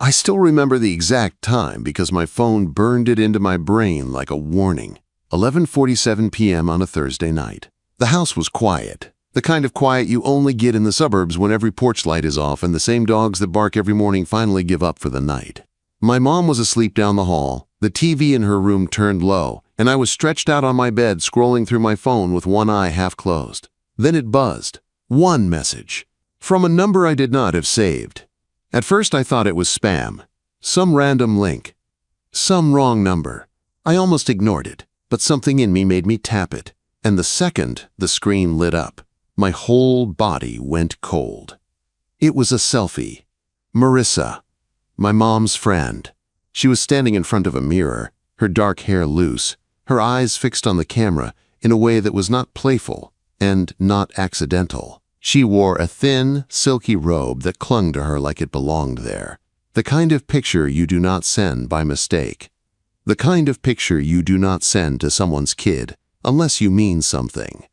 I still remember the exact time because my phone burned it into my brain like a warning. 11:47 p.m. on a Thursday night. The house was quiet. The kind of quiet you only get in the suburbs when every porch light is off and the same dogs that bark every morning finally give up for the night. My mom was asleep down the hall, the TV in her room turned low, and I was stretched out on my bed scrolling through my phone with one eye half closed. Then it buzzed. One message. From a number I did not have saved. At first I thought it was spam. Some random link. Some wrong number. I almost ignored it, but something in me made me tap it. And the second the screen lit up, my whole body went cold. It was a selfie. Marissa, my mom's friend. She was standing in front of a mirror, her dark hair loose, her eyes fixed on the camera in a way that was not playful and not accidental. She wore a thin, silky robe that clung to her like it belonged there. The kind of picture you do not send by mistake. The kind of picture you do not send to someone's kid unless you mean something.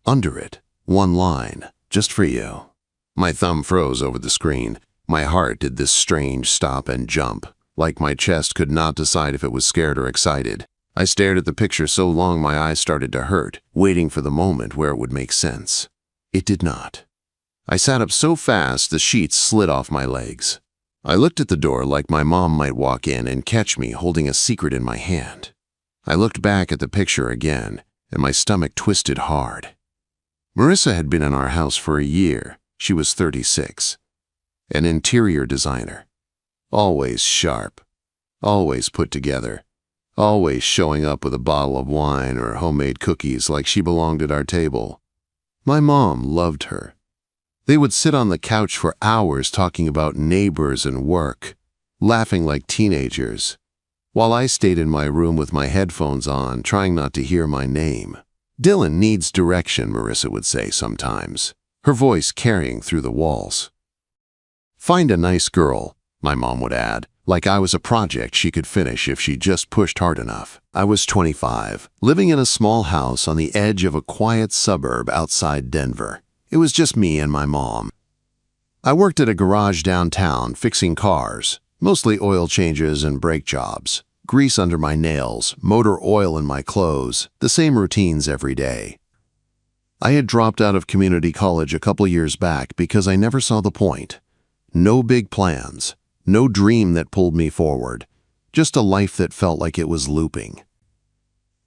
Under it, one line, just for you. My thumb froze over the screen. My heart did this strange stop and jump, like my chest could not decide if it was scared or excited. I stared at the picture so long my eyes started to hurt, waiting for the moment where it would make sense. It did not. I sat up so fast the sheets slid off my legs. I looked at the door like my mom might walk in and catch me holding a secret in my hand. I looked back at the picture again, and my stomach twisted hard. Marissa had been in our house for a year. She was 36. An interior designer. Always sharp. Always put together. Always showing up with a bottle of wine or homemade cookies like she belonged at our table. My mom loved her. They would sit on the couch for hours talking about neighbors and work, laughing like teenagers, while I stayed in my room with my headphones on, trying not to hear my name. Dylan needs direction, Marissa would say sometimes, her voice carrying through the walls. Find a nice girl, my mom would add, like I was a project she could finish if she just pushed hard enough. I was 25, living in a small house on the edge of a quiet suburb outside Denver. It was just me and my mom. I worked at a garage downtown fixing cars, mostly oil changes and brake jobs. Grease under my nails, motor oil in my clothes, the same routines every day. I had dropped out of community college a couple years back because I never saw the point. No big plans. No dream that pulled me forward, just a life that felt like it was looping.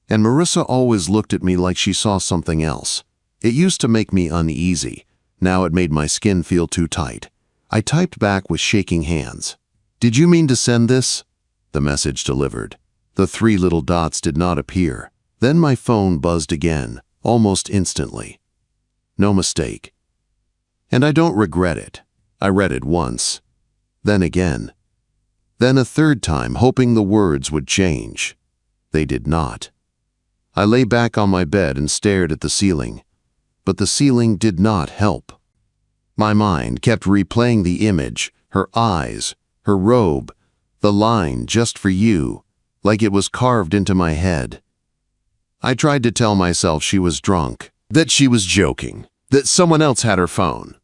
And Marissa always looked at me like she saw something else. It used to make me uneasy. Now it made my skin feel too tight. I typed back with shaking hands. "Did you mean to send this?" The message delivered. The 3 little dots did not appear. Then my phone buzzed again, almost instantly. No mistake. And I don't regret it. I read it once. Then again. Then a third time, hoping the words would change. They did not. I lay back on my bed and stared at the ceiling. But the ceiling did not help. My mind kept replaying the image, her eyes, her robe, the line "just for you," like it was carved into my head. I tried to tell myself she was drunk, that she was joking, that someone else had her phone.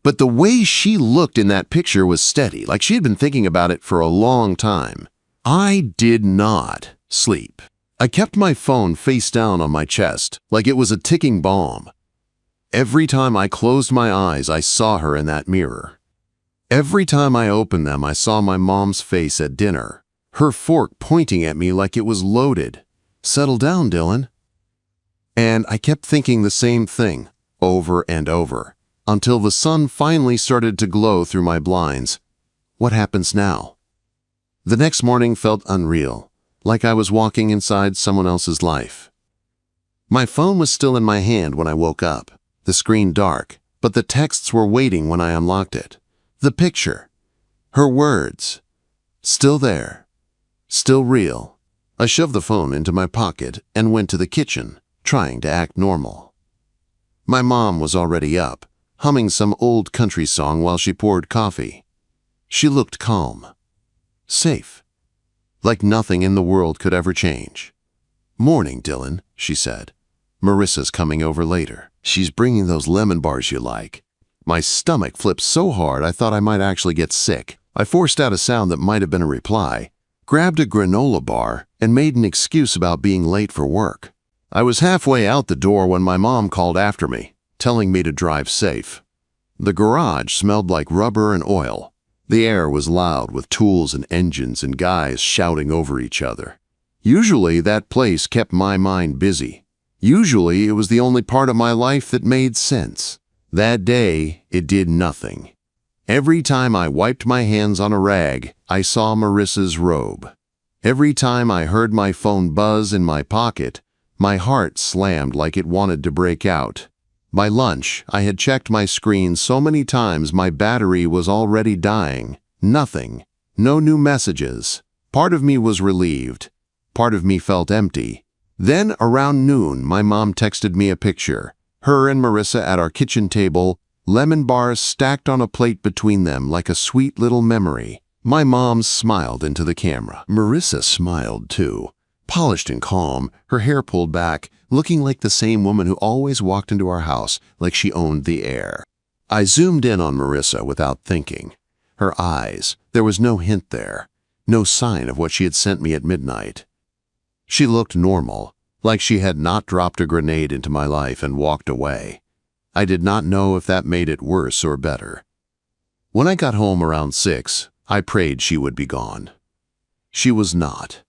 But the way she looked in that picture was steady, like she had been thinking about it for a long time. I did not sleep. I kept my phone face down on my chest, like it was a ticking bomb. Every time I closed my eyes, I saw her in that mirror. Every time I opened them, I saw my mom's face at dinner, her fork pointing at me like it was loaded. "Settle down, Dylan." And I kept thinking the same thing, over and over. Until the sun finally started to glow through my blinds. What happens now? The next morning felt unreal, like I was walking inside someone else's life. My phone was still in my hand when I woke up, the screen dark, but the texts were waiting when I unlocked it. The picture, her words, still there, still real. I shoved the phone into my pocket and went to the kitchen, trying to act normal. My mom was already up, humming some old country song while she poured coffee. She looked calm, safe, like nothing in the world could ever change. "Morning, Dylan," she said. "Marissa's coming over later. She's bringing those lemon bars you like." My stomach flipped so hard I thought I might actually get sick. I forced out a sound that might have been a reply, grabbed a granola bar, and made an excuse about being late for work. I was halfway out the door when my mom called after me, telling me to drive safe. The garage smelled like rubber and oil. The air was loud with tools and engines and guys shouting over each other. Usually that place kept my mind busy. Usually it was the only part of my life that made sense. That day, it did nothing. Every time I wiped my hands on a rag, I saw Marissa's robe. Every time I heard my phone buzz in my pocket, my heart slammed like it wanted to break out. By lunch, I had checked my screen so many times my battery was already dying. Nothing. No new messages. Part of me was relieved. Part of me felt empty. Then, around noon, my mom texted me a picture. Her and Marissa at our kitchen table, lemon bars stacked on a plate between them like a sweet little memory. My mom smiled into the camera. Marissa smiled too. Polished and calm, her hair pulled back, looking like the same woman who always walked into our house like she owned the air. I zoomed in on Marissa without thinking. Her eyes, there was no hint there, no sign of what she had sent me at midnight. She looked normal, like she had not dropped a grenade into my life and walked away. I did not know if that made it worse or better. When I got home around 6, I prayed she would be gone. She was not.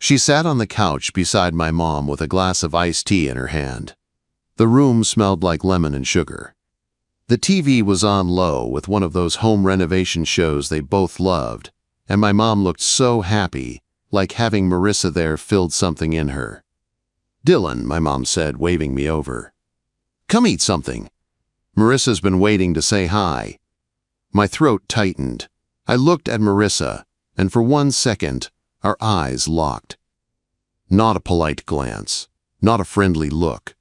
She sat on the couch beside my mom with a glass of iced tea in her hand. The room smelled like lemon and sugar. The TV was on low with one of those home renovation shows they both loved, and my mom looked so happy, like having Marissa there filled something in her. "Dylan," my mom said, waving me over. "Come eat something." Marissa's been waiting to say hi. My throat tightened. I looked at Marissa, and for 1 second, our eyes locked. Not a polite glance, not a friendly look.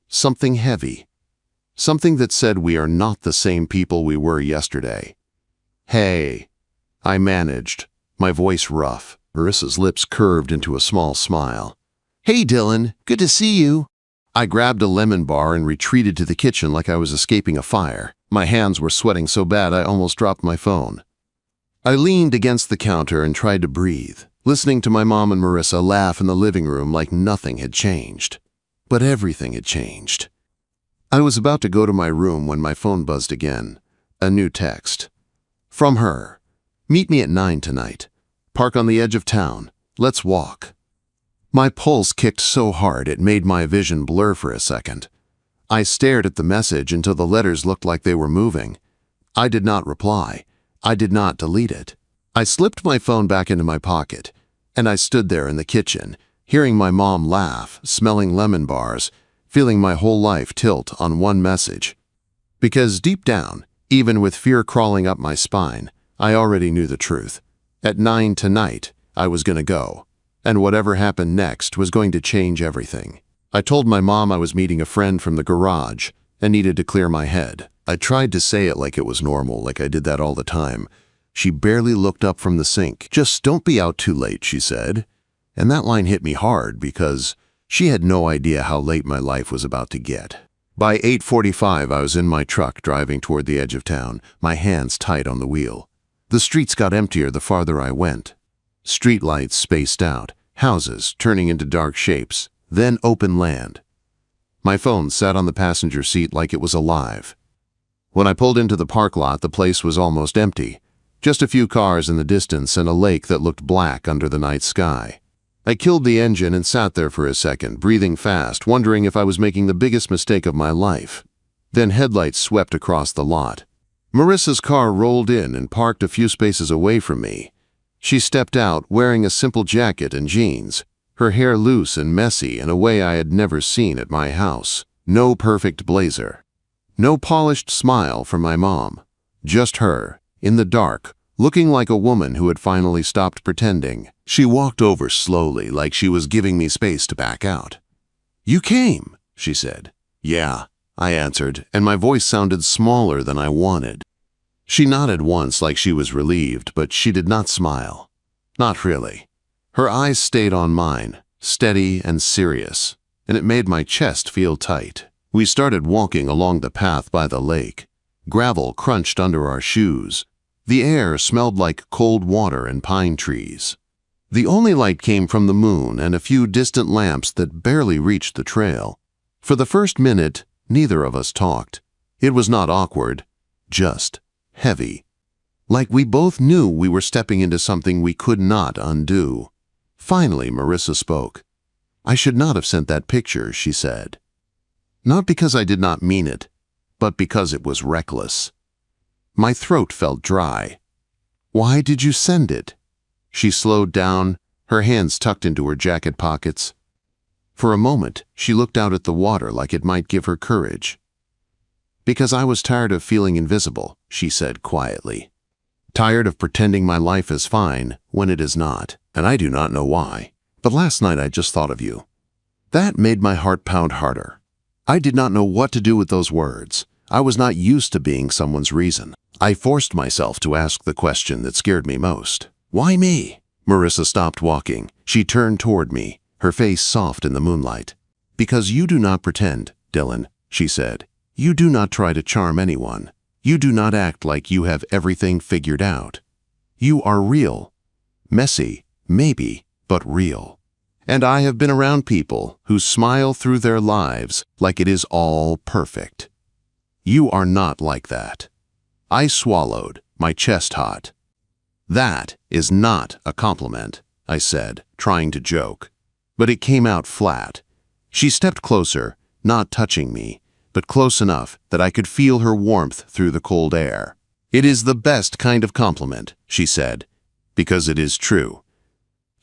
Something heavy. Something that said we are not the same people we were yesterday. "Hey," I managed, my voice rough. Marissa's lips curved into a small smile. "Hey, Dylan, good to see you." I grabbed a lemon bar and retreated to the kitchen like I was escaping a fire. My hands were sweating so bad I almost dropped my phone. I leaned against the counter and tried to breathe, listening to my mom and Marissa laugh in the living room like nothing had changed. But everything had changed. I was about to go to my room when my phone buzzed again. A new text. From her. "Meet me at 9 tonight. Park on the edge of town. Let's walk." My pulse kicked so hard it made my vision blur for a second. I stared at the message until the letters looked like they were moving. I did not reply. I did not delete it. I slipped my phone back into my pocket, and I stood there in the kitchen, hearing my mom laugh, smelling lemon bars, feeling my whole life tilt on one message. Because deep down, even with fear crawling up my spine, I already knew the truth. At 9 tonight, I was going to go, and whatever happened next was going to change everything. I told my mom I was meeting a friend from the garage and needed to clear my head. I tried to say it like it was normal, like I did that all the time. She barely looked up from the sink. "Just don't be out too late," she said. And that line hit me hard because she had no idea how late my life was about to get. By 8:45, I was in my truck driving toward the edge of town, my hands tight on the wheel. The streets got emptier the farther I went. Streetlights spaced out, houses turning into dark shapes, then open land. My phone sat on the passenger seat like it was alive. When I pulled into the park lot, the place was almost empty. Just a few cars in the distance and a lake that looked black under the night sky. I killed the engine and sat there for a second, breathing fast, wondering if I was making the biggest mistake of my life. Then headlights swept across the lot. Marissa's car rolled in and parked a few spaces away from me. She stepped out wearing a simple jacket and jeans, her hair loose and messy in a way I had never seen at my house. No perfect blazer. No polished smile from my mom. Just her, in the dark, looking like a woman who had finally stopped pretending. She walked over slowly like she was giving me space to back out. "You came," she said. "Yeah," I answered, and my voice sounded smaller than I wanted. She nodded once like she was relieved, but she did not smile. Not really. Her eyes stayed on mine, steady and serious, and it made my chest feel tight. We started walking along the path by the lake. Gravel crunched under our shoes. The air smelled like cold water and pine trees. The only light came from the moon and a few distant lamps that barely reached the trail. For the first minute, neither of us talked. It was not awkward, just heavy. Like we both knew we were stepping into something we could not undo. Finally, Marissa spoke. "I should not have sent that picture," she said. Not because I did not mean it, but because it was reckless. My throat felt dry. "Why did you send it?" She slowed down, her hands tucked into her jacket pockets. For a moment, she looked out at the water like it might give her courage. "Because I was tired of feeling invisible," she said quietly. "Tired of pretending my life is fine when it is not, and I do not know why. But last night I just thought of you." That made my heart pound harder. I did not know what to do with those words. I was not used to being someone's reason. I forced myself to ask the question that scared me most. "Why me?" Marissa stopped walking. She turned toward me, her face soft in the moonlight. "Because you do not pretend, Dylan," she said. "You do not try to charm anyone. You do not act like you have everything figured out. You are real. Messy, maybe, but real. And I have been around people who smile through their lives like it is all perfect. You are not like that." I swallowed, my chest hot. "That is not a compliment," I said, trying to joke. But it came out flat. She stepped closer, not touching me, but close enough that I could feel her warmth through the cold air. "It is the best kind of compliment," she said, "because it is true."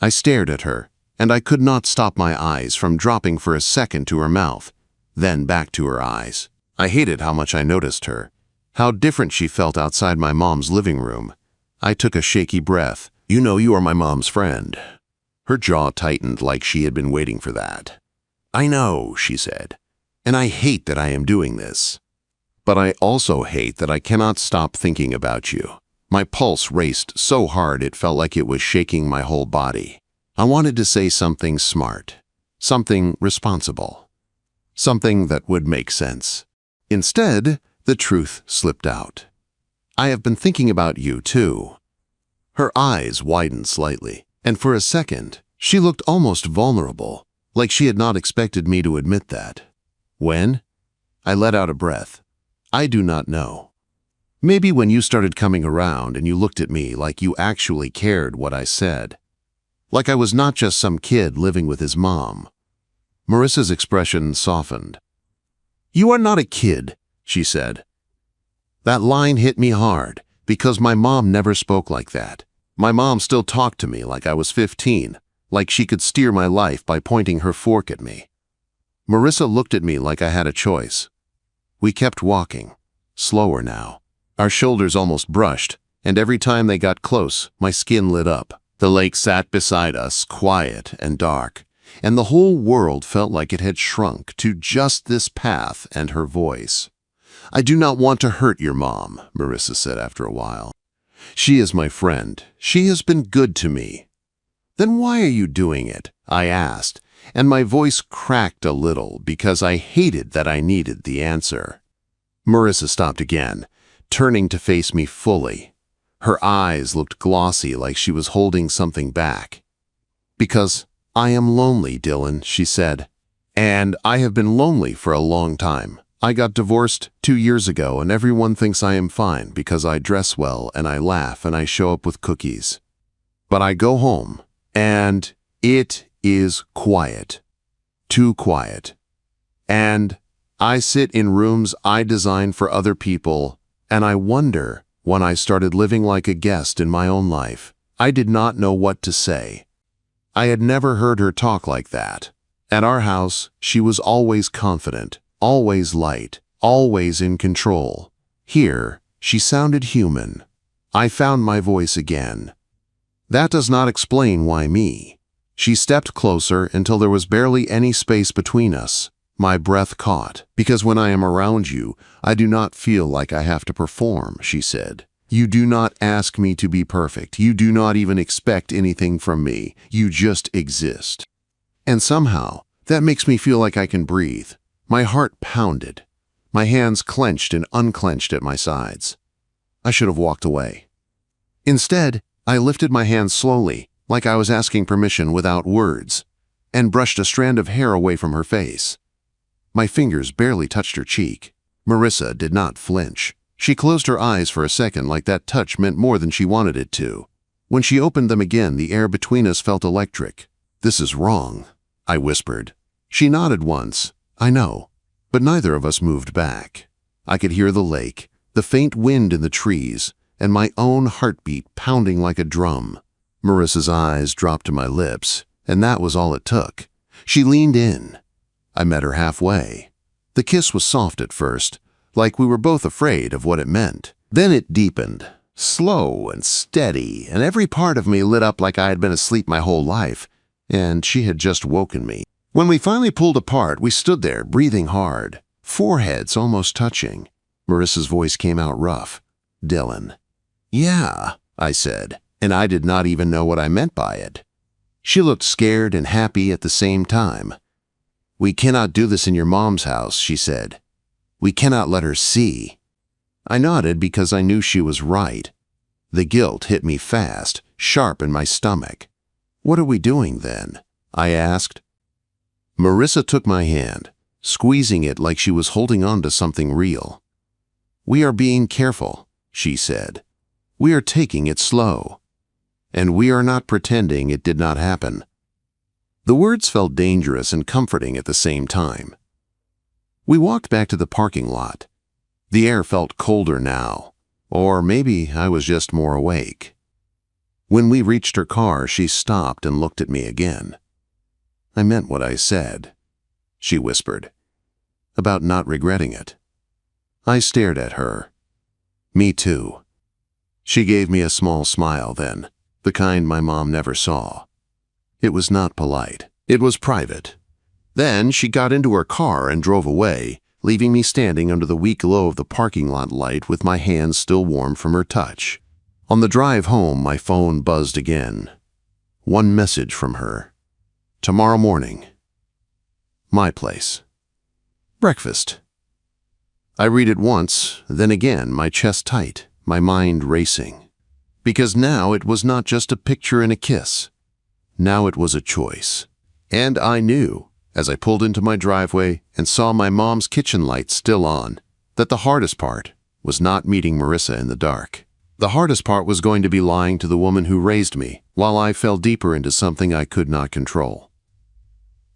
I stared at her, and I could not stop my eyes from dropping for a second to her mouth, then back to her eyes. I hated how much I noticed her, how different she felt outside my mom's living room. I took a shaky breath. "You know you are my mom's friend." Her jaw tightened like she had been waiting for that. "I know," she said, "and I hate that I am doing this. But I also hate that I cannot stop thinking about you." My pulse raced so hard it felt like it was shaking my whole body. I wanted to say something smart, something responsible, something that would make sense. Instead, the truth slipped out. "I have been thinking about you, too." Her eyes widened slightly, and for a second, she looked almost vulnerable, like she had not expected me to admit that. "When?" I let out a breath. "I do not know. Maybe when you started coming around and you looked at me like you actually cared what I said. Like I was not just some kid living with his mom." Marissa's expression softened. "You are not a kid," she said. That line hit me hard, because my mom never spoke like that. My mom still talked to me like I was 15, like she could steer my life by pointing her fork at me. Marissa looked at me like I had a choice. We kept walking, slower now. Our shoulders almost brushed, and every time they got close, my skin lit up. The lake sat beside us, quiet and dark, and the whole world felt like it had shrunk to just this path and her voice. "I do not want to hurt your mom," Marissa said after a while. "She is my friend. She has been good to me." "Then why are you doing it?" I asked, and my voice cracked a little because I hated that I needed the answer. Marissa stopped again, turning to face me fully. Her eyes looked glossy like she was holding something back. "Because I am lonely, Dylan," she said. "And I have been lonely for a long time. I got divorced 2 years ago and everyone thinks I am fine because I dress well and I laugh and I show up with cookies. But I go home and it is quiet. Too quiet. And I sit in rooms I design for other people and I wonder, when I started living like a guest in my own life, I did not know what to say. I had never heard her talk like that. At our house, she was always confident, always light, always in control. Here, she sounded human. I found my voice again. That does not explain why me. She stepped closer until there was barely any space between us. My breath caught. "Because when I am around you, I do not feel like I have to perform," she said. "You do not ask me to be perfect. You do not even expect anything from me. You just exist. And somehow, that makes me feel like I can breathe." My heart pounded. My hands clenched and unclenched at my sides. I should have walked away. Instead, I lifted my hand slowly, like I was asking permission without words, and brushed a strand of hair away from her face. My fingers barely touched her cheek. Marissa did not flinch. She closed her eyes for a second like that touch meant more than she wanted it to. When she opened them again, the air between us felt electric. "This is wrong," I whispered. She nodded once. "I know." But neither of us moved back. I could hear the lake, the faint wind in the trees, and my own heartbeat pounding like a drum. Marissa's eyes dropped to my lips, and that was all it took. She leaned in. I met her halfway. The kiss was soft at first, like we were both afraid of what it meant. Then it deepened, slow and steady, and every part of me lit up like I had been asleep my whole life, and she had just woken me. When we finally pulled apart, we stood there, breathing hard, foreheads almost touching. Marissa's voice came out rough. "Dylan." "Yeah," I said, and I did not even know what I meant by it. She looked scared and happy at the same time. "We cannot do this in your mom's house," she said. "We cannot let her see." I nodded because I knew she was right. The guilt hit me fast, sharp in my stomach. "What are we doing then?" I asked. Marissa took my hand, squeezing it like she was holding on to something real. "We are being careful," she said. "We are taking it slow. And we are not pretending it did not happen." The words felt dangerous and comforting at the same time. We walked back to the parking lot. The air felt colder now, or maybe I was just more awake. When we reached her car, she stopped and looked at me again. "I meant what I said," she whispered, "about not regretting it." I stared at her. "Me too." She gave me a small smile then, the kind my mom never saw. It was not polite. It was private. Then she got into her car and drove away, leaving me standing under the weak glow of the parking lot light with my hands still warm from her touch. On the drive home, my phone buzzed again. One message from her. "Tomorrow morning. My place. Breakfast." I read it once, then again, my chest tight, my mind racing. Because now it was not just a picture and a kiss. Now it was a choice. And I knew, as I pulled into my driveway and saw my mom's kitchen light still on, that the hardest part was not meeting Marissa in the dark. The hardest part was going to be lying to the woman who raised me, while I fell deeper into something I could not control.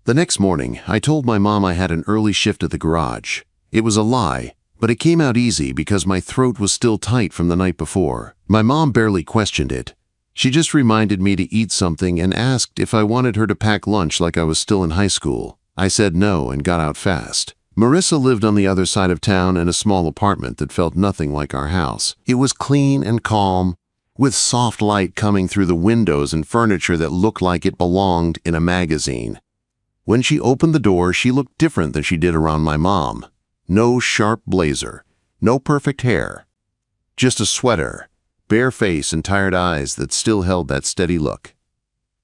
The next morning, I told my mom I had an early shift at the garage. It was a lie, but it came out easy because my throat was still tight from the night before. My mom barely questioned it. She just reminded me to eat something and asked if I wanted her to pack lunch like I was still in high school. I said no and got out fast. Marissa lived on the other side of town in a small apartment that felt nothing like our house. It was clean and calm, with soft light coming through the windows and furniture that looked like it belonged in a magazine. When she opened the door, she looked different than she did around my mom. No sharp blazer, no perfect hair, just a sweater, bare face and tired eyes that still held that steady look.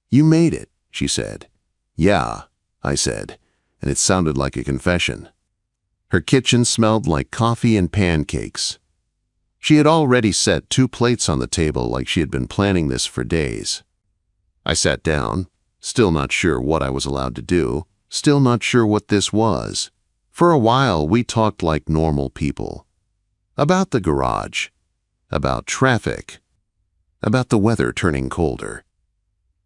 "You made it," she said. "Yeah," I said, and it sounded like a confession. Her kitchen smelled like coffee and pancakes. She had already set 2 plates on the table like she had been planning this for days. I sat down, still not sure what I was allowed to do, still not sure what this was. For a while, we talked like normal people. About the garage, about traffic, about the weather turning colder.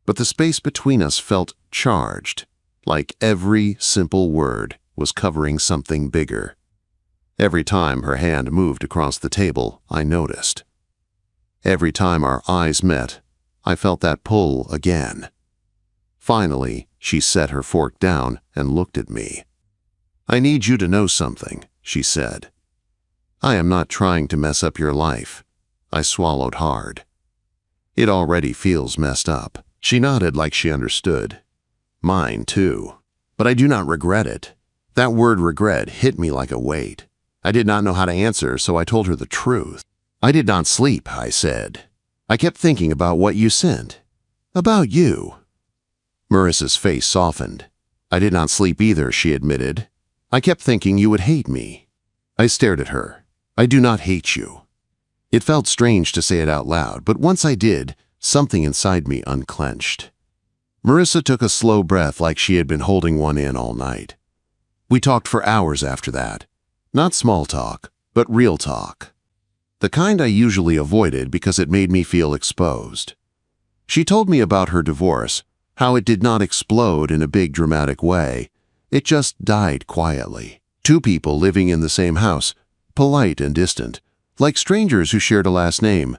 But the space between us felt charged, like every simple word was covering something bigger. Every time her hand moved across the table, I noticed. Every time our eyes met, I felt that pull again. Finally, she set her fork down and looked at me. "I need you to know something," she said. "I am not trying to mess up your life." I swallowed hard. "It already feels messed up." She nodded like she understood. "Mine, too. But I do not regret it." That word regret hit me like a weight. I did not know how to answer, so I told her the truth. "I did not sleep," I said. "I kept thinking about what you sent. About you." Marissa's face softened. "I did not sleep either," she admitted. "I kept thinking you would hate me." I stared at her. "I do not hate you." It felt strange to say it out loud, but once I did, something inside me unclenched. Marissa took a slow breath like she had been holding one in all night. We talked for hours after that. Not small talk, but real talk. The kind I usually avoided because it made me feel exposed. She told me about her divorce, how it did not explode in a big dramatic way. It just died quietly. Two people living in the same house, polite and distant, like strangers who shared a last name.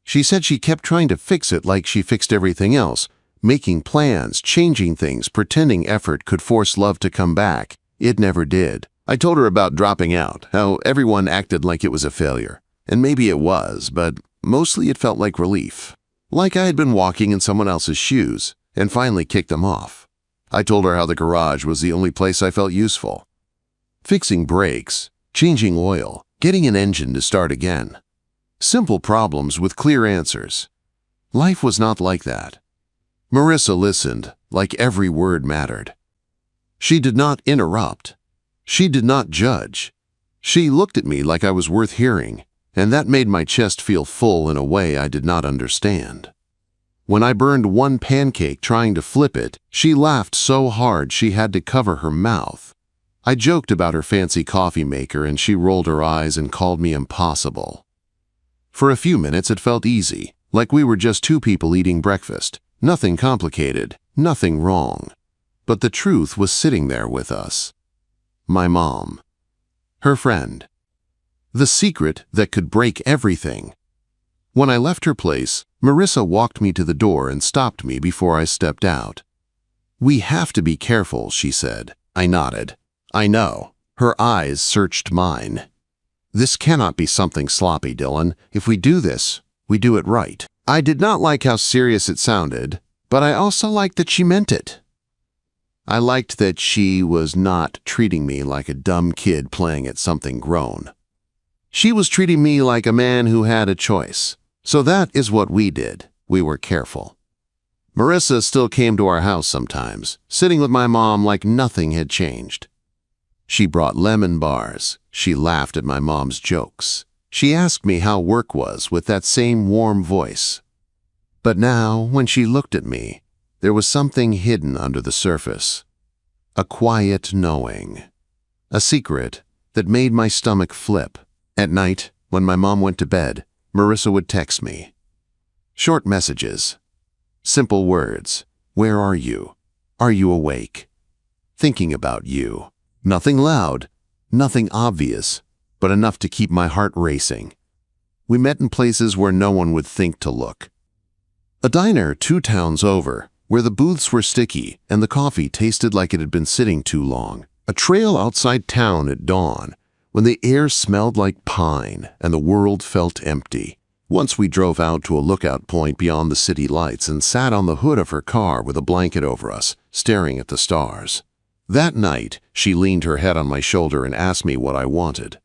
She said she kept trying to fix it like she fixed everything else, making plans, changing things, pretending effort could force love to come back. It never did. I told her about dropping out, how everyone acted like it was a failure. And maybe it was, but mostly it felt like relief. Like I had been walking in someone else's shoes and finally kicked them off. I told her how the garage was the only place I felt useful. Fixing brakes, changing oil, getting an engine to start again. Simple problems with clear answers. Life was not like that. Marissa listened, like every word mattered. She did not interrupt. She did not judge. She looked at me like I was worth hearing, and that made my chest feel full in a way I did not understand. When I burned one pancake trying to flip it, she laughed so hard she had to cover her mouth. I joked about her fancy coffee maker and she rolled her eyes and called me impossible. For a few minutes it felt easy, like we were just two people eating breakfast. Nothing complicated, nothing wrong. But the truth was sitting there with us. My mom. Her friend. The secret that could break everything. When I left her place, Marissa walked me to the door and stopped me before I stepped out. "We have to be careful," she said. I nodded. "I know." Her eyes searched mine. "This cannot be something sloppy, Dylan. If we do this, we do it right." I did not like how serious it sounded, but I also liked that she meant it. I liked that she was not treating me like a dumb kid playing at something grown. She was treating me like a man who had a choice. So that is what we did. We were careful. Marissa still came to our house sometimes, sitting with my mom like nothing had changed. She brought lemon bars. She laughed at my mom's jokes. She asked me how work was with that same warm voice. But now, when she looked at me, there was something hidden under the surface. A quiet knowing. A secret that made my stomach flip. At night, when my mom went to bed, Marissa would text me. Short messages. Simple words. "Where are you? Are you awake? Thinking about you." Nothing loud, nothing obvious, but enough to keep my heart racing. We met in places where no one would think to look. A diner 2 towns over, where the booths were sticky and the coffee tasted like it had been sitting too long. A trail outside town at dawn, when the air smelled like pine and the world felt empty. Once we drove out to a lookout point beyond the city lights and sat on the hood of her car with a blanket over us, staring at the stars. That night, she leaned her head on my shoulder and asked me what I wanted.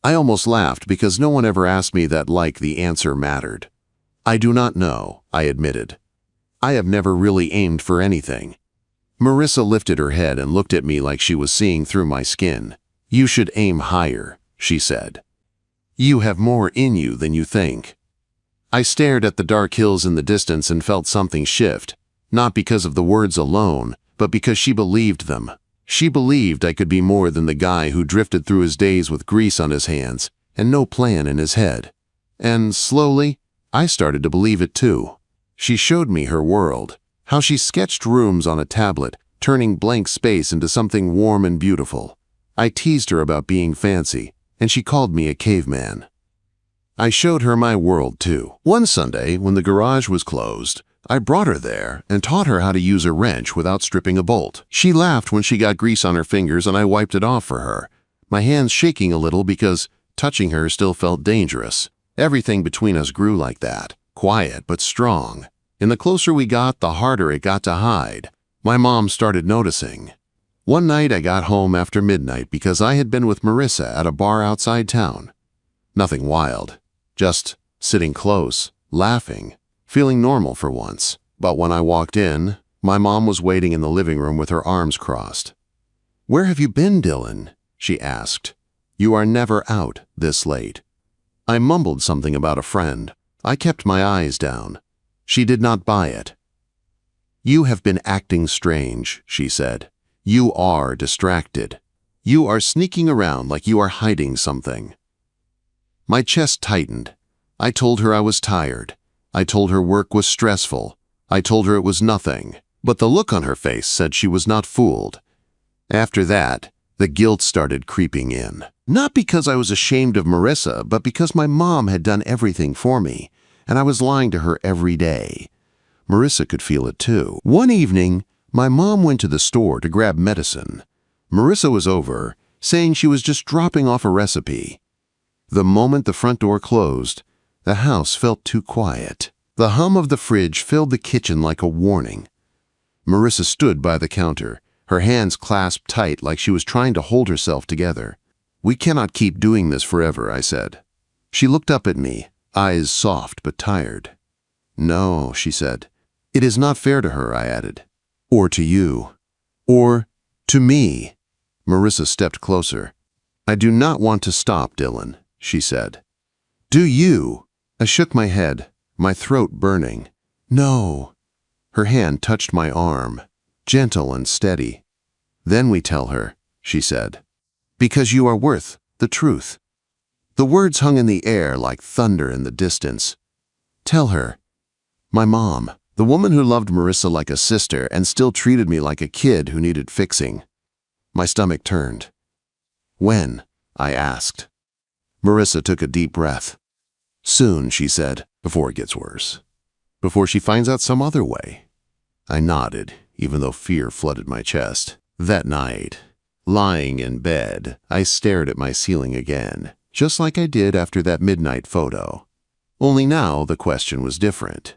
I almost laughed because no one ever asked me that like the answer mattered. "I do not know," I admitted. "I have never really aimed for anything." Marissa lifted her head and looked at me like she was seeing through my skin. "You should aim higher," she said. "You have more in you than you think." I stared at the dark hills in the distance and felt something shift, not because of the words alone, but because she believed them. She believed I could be more than the guy who drifted through his days with grease on his hands and no plan in his head. And slowly, I started to believe it too. She showed me her world, how she sketched rooms on a tablet, turning blank space into something warm and beautiful. I teased her about being fancy, and she called me a caveman. I showed her my world too. One Sunday, when the garage was closed, I brought her there and taught her how to use a wrench without stripping a bolt. She laughed when she got grease on her fingers and I wiped it off for her, my hands shaking a little because touching her still felt dangerous. Everything between us grew like that, quiet but strong. And the closer we got, the harder it got to hide. My mom started noticing. One night I got home after midnight because I had been with Marissa at a bar outside town. Nothing wild, just sitting close, laughing, feeling normal for once. But when I walked in, my mom was waiting in the living room with her arms crossed. "Where have you been, Dylan?" she asked. "You are never out this late." I mumbled something about a friend. I kept my eyes down. She did not buy it. "You have been acting strange," she said. "You are distracted. You are sneaking around like you are hiding something." My chest tightened. I told her I was tired. I told her work was stressful. I told her it was nothing. But the look on her face said she was not fooled. After that, the guilt started creeping in. Not because I was ashamed of Marissa, but because my mom had done everything for me, and I was lying to her every day. Marissa could feel it too. One evening, my mom went to the store to grab medicine. Marissa was over, saying she was just dropping off a recipe. The moment the front door closed, the house felt too quiet. The hum of the fridge filled the kitchen like a warning. Marissa stood by the counter, her hands clasped tight like she was trying to hold herself together. "We cannot keep doing this forever," I said. She looked up at me, eyes soft but tired. "No," she said. "It is not fair to her," I added. "Or to you. Or to me." Marissa stepped closer. "I do not want to stop, Dylan," she said. "Do you?" I shook my head, my throat burning. "No." Her hand touched my arm, gentle and steady. "Then we tell her," she said. "Because you are worth the truth." The words hung in the air like thunder in the distance. Tell her. My mom, the woman who loved Marissa like a sister and still treated me like a kid who needed fixing. My stomach turned. "When?" I asked. Marissa took a deep breath. "Soon," she said, "before it gets worse. Before she finds out some other way." I nodded, even though fear flooded my chest. That night, lying in bed, I stared at my ceiling again, just like I did after that midnight photo. Only now the question was different.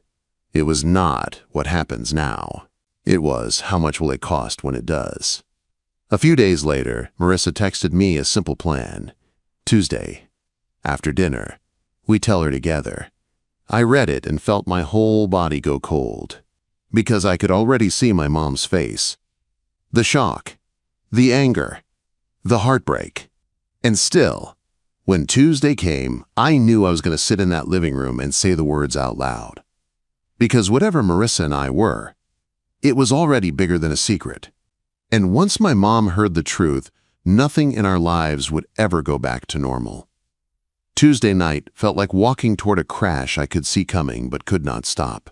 It was not what happens now. It was how much will it cost when it does. A few days later, Marissa texted me a simple plan. Tuesday, after dinner, we tell her together. I read it and felt my whole body go cold, because I could already see my mom's face. The shock, the anger, the heartbreak. And still, when Tuesday came, I knew I was going to sit in that living room and say the words out loud. Because whatever Marissa and I were, it was already bigger than a secret. And once my mom heard the truth, nothing in our lives would ever go back to normal. Tuesday night felt like walking toward a crash I could see coming but could not stop.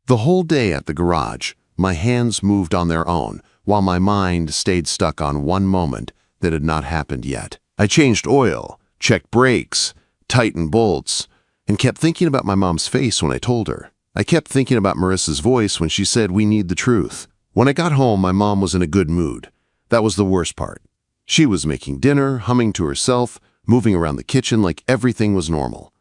The whole day at the garage, my hands moved on their own, while my mind stayed stuck on one moment that had not happened yet. I changed oil, checked brakes, tightened bolts, and kept thinking about my mom's face when I told her. I kept thinking about Marissa's voice when she said, "We need the truth." When I got home, my mom was in a good mood. That was the worst part. She was making dinner, humming to herself, moving around the kitchen like everything was normal.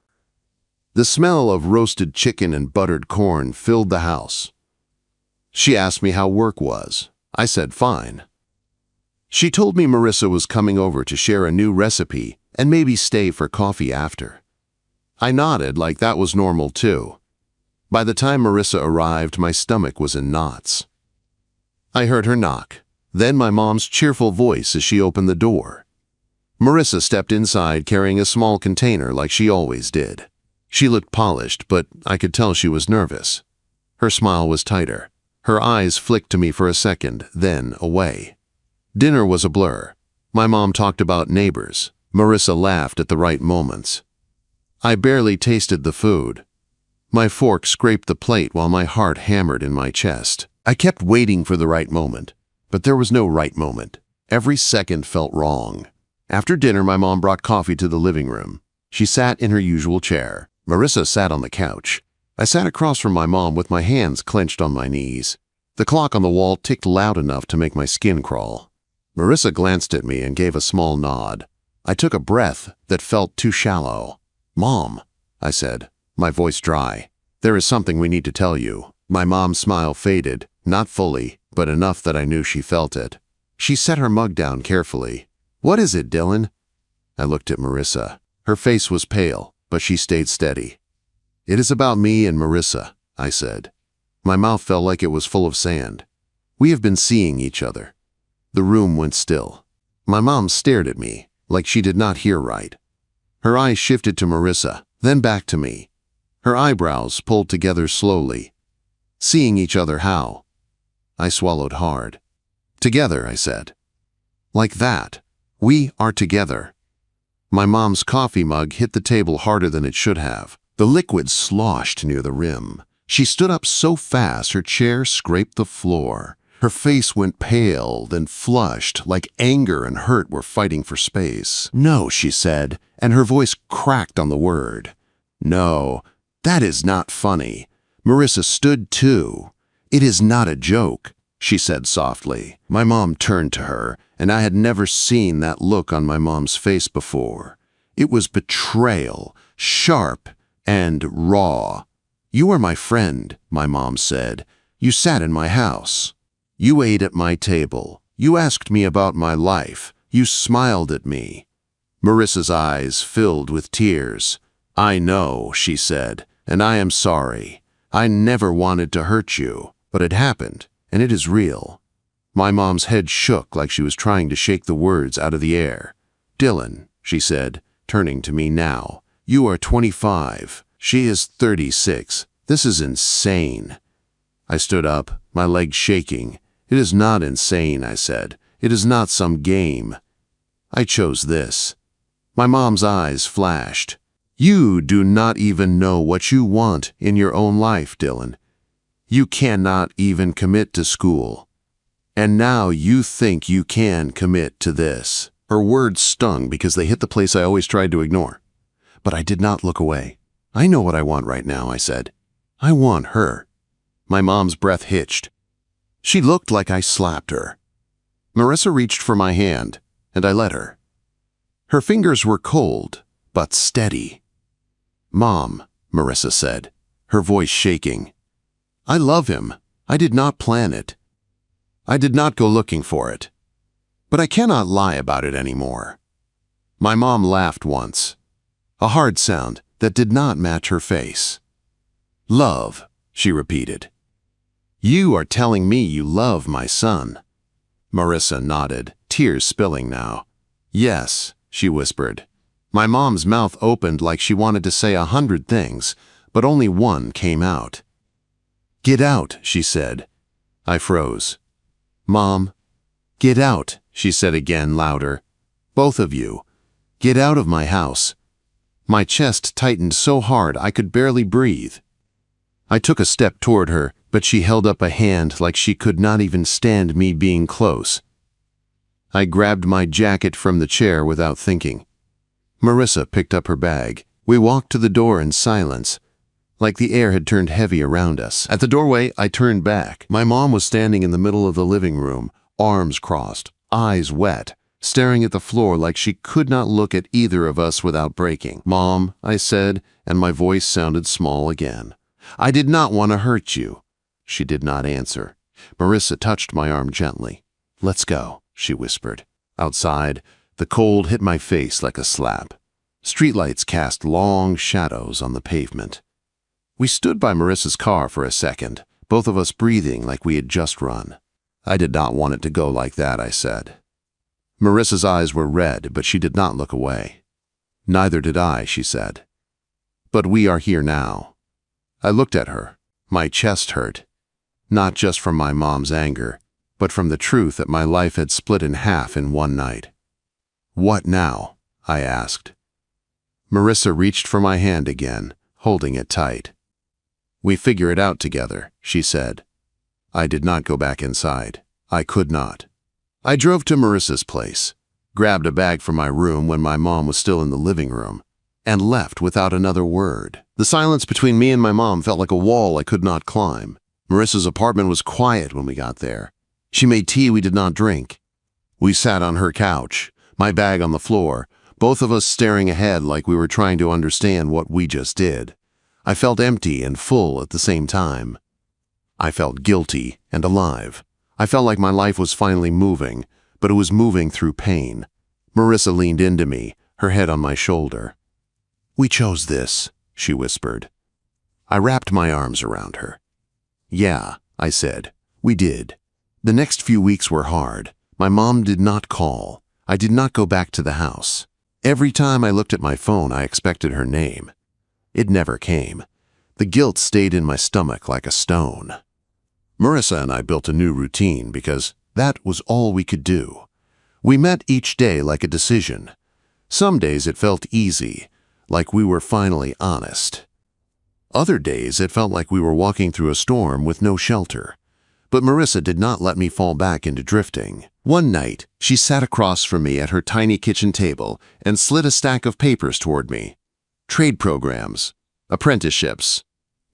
The smell of roasted chicken and buttered corn filled the house. She asked me how work was. I said fine. She told me Marissa was coming over to share a new recipe and maybe stay for coffee after. I nodded like that was normal too. By the time Marissa arrived, my stomach was in knots. I heard her knock, then my mom's cheerful voice as she opened the door. Marissa stepped inside carrying a small container like she always did. She looked polished, but I could tell she was nervous. Her smile was tighter. Her eyes flicked to me for a second, then away. Dinner was a blur. My mom talked about neighbors. Marissa laughed at the right moments. I barely tasted the food. My fork scraped the plate while my heart hammered in my chest. I kept waiting for the right moment, but there was no right moment. Every second felt wrong. After dinner, my mom brought coffee to the living room. She sat in her usual chair. Marissa sat on the couch. I sat across from my mom with my hands clenched on my knees. The clock on the wall ticked loud enough to make my skin crawl. Marissa glanced at me and gave a small nod. I took a breath that felt too shallow. "Mom," I said, my voice dry, "there is something we need to tell you." My mom's smile faded, not fully, but enough that I knew she felt it. She set her mug down carefully. "What is it, Dylan?" I looked at Marissa. Her face was pale, but she stayed steady. "It is about me and Marissa," I said. My mouth felt like it was full of sand. "We have been seeing each other." The room went still. My mom stared at me, like she did not hear right. Her eyes shifted to Marissa, then back to me. Her eyebrows pulled together slowly. Seeing each other how? I swallowed hard. Together, I said. Like that. We are together. My mom's coffee mug hit the table harder than it should have. The liquid sloshed near the rim. She stood up so fast her chair scraped the floor. Her face went pale, then flushed, like anger and hurt were fighting for space. "No," she said, and her voice cracked on the word. "No, that is not funny." Marissa stood too. "It is not a joke," she said softly. My mom turned to her, and I had never seen that look on my mom's face before. It was betrayal, sharp and raw. "You are my friend," my mom said. "You sat in my house. You ate at my table. You asked me about my life. You smiled at me." Marissa's eyes filled with tears. "I know," she said, "and I am sorry. I never wanted to hurt you, but it happened, and it is real." My mom's head shook like she was trying to shake the words out of the air. "Dylan," she said, turning to me now, "you are 25. She is 36. This is insane." I stood up, my legs shaking. "It is not insane," I said. "It is not some game. I chose this." My mom's eyes flashed. "You do not even know what you want in your own life, Dylan. You cannot even commit to school. And now you think you can commit to this." Her words stung because they hit the place I always tried to ignore. But I did not look away. "I know what I want right now," I said. "I want her." My mom's breath hitched. She looked like I slapped her. Marissa reached for my hand, and I let her. Her fingers were cold, but steady. "Mom," Marissa said, her voice shaking. "I love him. I did not plan it. I did not go looking for it. But I cannot lie about it anymore." My mom laughed once, a hard sound that did not match her face. "Love," she repeated. "You are telling me you love my son." Marissa nodded, tears spilling now. "Yes," she whispered. My mom's mouth opened like she wanted to say 100 things, but only one came out. "Get out," she said. I froze. "Mom, get out," she said again, louder. "Both of you. Get out of my house." My chest tightened so hard I could barely breathe. I took a step toward her, but she held up a hand like she could not even stand me being close. I grabbed my jacket from the chair without thinking. Marissa picked up her bag. We walked to the door in silence, like the air had turned heavy around us. At the doorway, I turned back. My mom was standing in the middle of the living room, arms crossed, eyes wet, staring at the floor like she could not look at either of us without breaking. "Mom," I said, and my voice sounded small again. "I did not want to hurt you." She did not answer. Marissa touched my arm gently. "Let's go," she whispered. Outside, the cold hit my face like a slap. Streetlights cast long shadows on the pavement. We stood by Marissa's car for a second, both of us breathing like we had just run. "I did not want it to go like that," I said. Marissa's eyes were red, but she did not look away. "Neither did I," she said. "But we are here now." I looked at her. My chest hurt, not just from my mom's anger, but from the truth that my life had split in half in one night. "What now?" I asked. Marissa reached for my hand again, holding it tight. "We figure it out together," she said. I did not go back inside. I could not. I drove to Marissa's place, grabbed a bag from my room when my mom was still in the living room, and left without another word. The silence between me and my mom felt like a wall I could not climb. Marissa's apartment was quiet when we got there. She made tea we did not drink. We sat on her couch, my bag on the floor, both of us staring ahead like we were trying to understand what we just did. I felt empty and full at the same time. I felt guilty and alive. I felt like my life was finally moving, but it was moving through pain. Marissa leaned into me, her head on my shoulder. "We chose this," she whispered. I wrapped my arms around her. "Yeah," I said, "we did." The next few weeks were hard. My mom did not call. I did not go back to the house. Every time I looked at my phone, I expected her name. It never came. The guilt stayed in my stomach like a stone. Marissa and I built a new routine because that was all we could do. We met each day like a decision. Some days it felt easy, like we were finally honest. Other days it felt like we were walking through a storm with no shelter. But Marissa did not let me fall back into drifting. One night, she sat across from me at her tiny kitchen table and slid a stack of papers toward me. Trade programs, apprenticeships,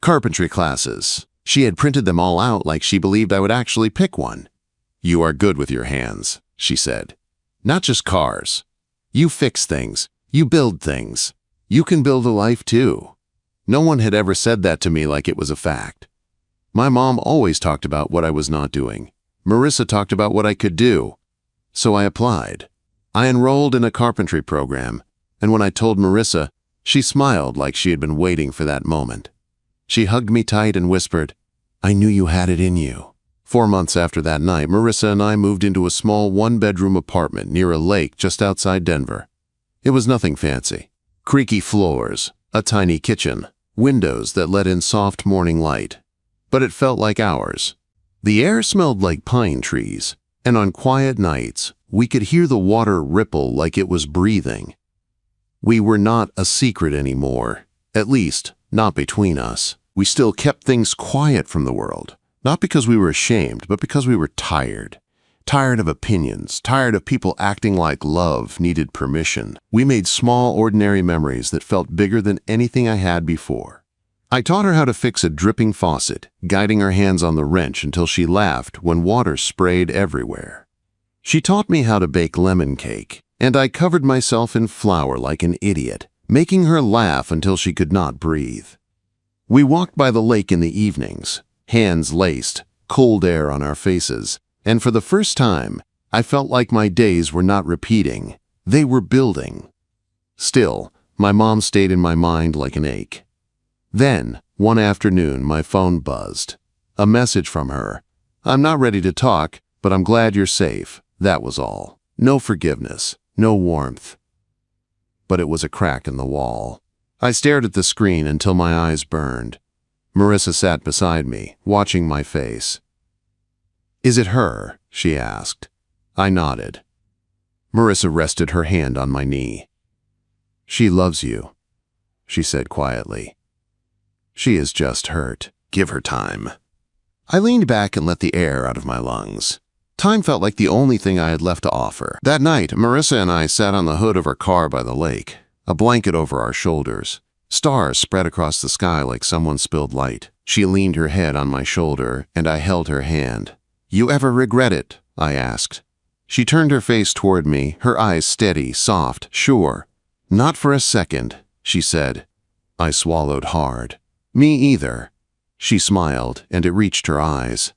carpentry classes. She had printed them all out like she believed I would actually pick one. "You are good with your hands," she said. "Not just cars. You fix things. You build things. You can build a life too." No one had ever said that to me like it was a fact. My mom always talked about what I was not doing. Marissa talked about what I could do. So I applied. I enrolled in a carpentry program, and when I told Marissa, she smiled like she had been waiting for that moment. She hugged me tight and whispered, "I knew you had it in you." 4 months after that night, Marissa and I moved into a small one-bedroom apartment near a lake just outside Denver. It was nothing fancy. Creaky floors, a tiny kitchen, windows that let in soft morning light. But it felt like ours. The air smelled like pine trees, and on quiet nights, we could hear the water ripple like it was breathing. We were not a secret anymore, at least not between us. We still kept things quiet from the world, not because we were ashamed, but because we were tired. Tired of opinions, tired of people acting like love needed permission. We made small, ordinary memories that felt bigger than anything I had before. I taught her how to fix a dripping faucet, guiding her hands on the wrench until she laughed when water sprayed everywhere. She taught me how to bake lemon cake, and I covered myself in flour like an idiot, making her laugh until she could not breathe. We walked by the lake in the evenings, hands laced, cold air on our faces, and for the first time, I felt like my days were not repeating, they were building. Still, my mom stayed in my mind like an ache. Then, one afternoon, my phone buzzed. A message from her. "I'm not ready to talk, but I'm glad you're safe." That was all. No forgiveness, no warmth. But it was a crack in the wall. I stared at the screen until my eyes burned. Marissa sat beside me, watching my face. "Is it her?" she asked. I nodded. Marissa rested her hand on my knee. "She loves you," she said quietly. "She is just hurt. Give her time." I leaned back and let the air out of my lungs. Time felt like the only thing I had left to offer. That night, Marissa and I sat on the hood of her car by the lake, a blanket over our shoulders. Stars spread across the sky like someone spilled light. She leaned her head on my shoulder, and I held her hand. "You ever regret it?" I asked. She turned her face toward me, her eyes steady, soft, sure. "Not for a second," she said. I swallowed hard. "Me either." She smiled, and it reached her eyes.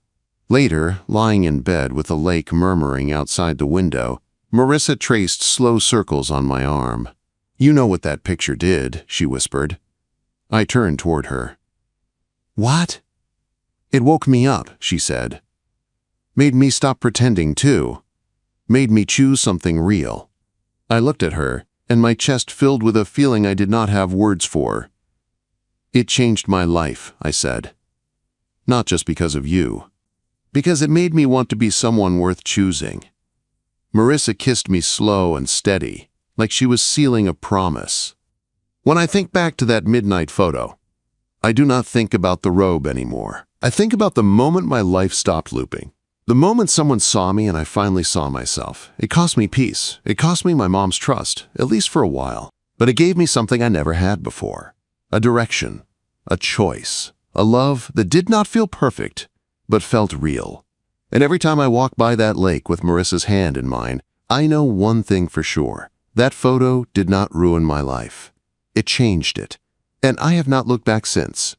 Later, lying in bed with the lake murmuring outside the window, Marissa traced slow circles on my arm. "You know what that picture did," she whispered. I turned toward her. "What?" "It woke me up," she said. "Made me stop pretending, too. Made me choose something real." I looked at her, and my chest filled with a feeling I did not have words for. "It changed my life," I said. "Not just because of you. Because it made me want to be someone worth choosing." Marissa kissed me slow and steady, like she was sealing a promise. When I think back to that midnight photo, I do not think about the robe anymore. I think about the moment my life stopped looping. The moment someone saw me and I finally saw myself. It cost me peace. It cost me my mom's trust, at least for a while. But it gave me something I never had before. A direction, a choice, a love that did not feel perfect, but felt real. And every time I walk by that lake with Marissa's hand in mine, I know one thing for sure. That photo did not ruin my life. It changed it. And I have not looked back since.